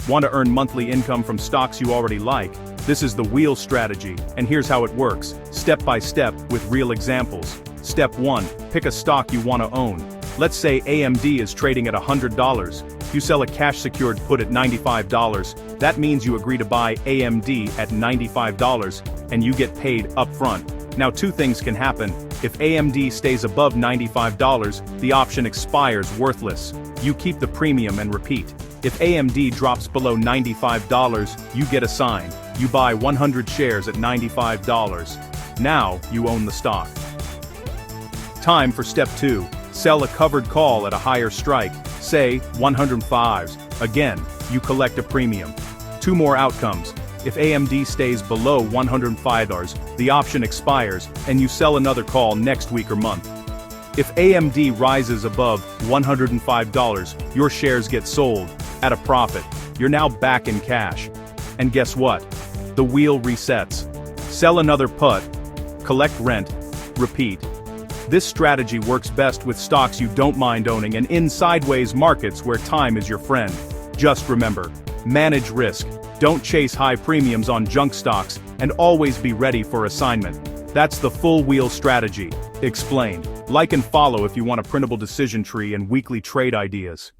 Want to earn monthly income from stocks you already like? This is the wheel strategy, and here's how it works, step by step, with real examples. Step 1. Pick a stock you want to own. Let's say AMD is trading at $100. You sell a cash-secured put at $95. That means you agree to buy AMD at $95, and you get paid upfront. Now, two things can happen. If AMD stays above $95, the option expires worthless. You keep the premium and repeat. If AMD drops below $95, you get a sign. You buy 100 shares at $95. Now, you own the stock. Time for step 2. Sell a covered call at a higher strike, say 105s. Again, you collect a premium. Two more outcomes. If AMD stays below $105, the option expires, and you sell another call next week or month. If AMD rises above $105, your shares get sold at a profit. You're now back in cash. And guess what? The wheel resets. Sell another put, collect rent, repeat. This strategy works best with stocks you don't mind owning and in sideways markets where time is your friend. Just remember, manage risk, don't chase high premiums on junk stocks, and always be ready for assignment. That's the full wheel strategy, explained. Like and follow if you want a printable decision tree and weekly trade ideas.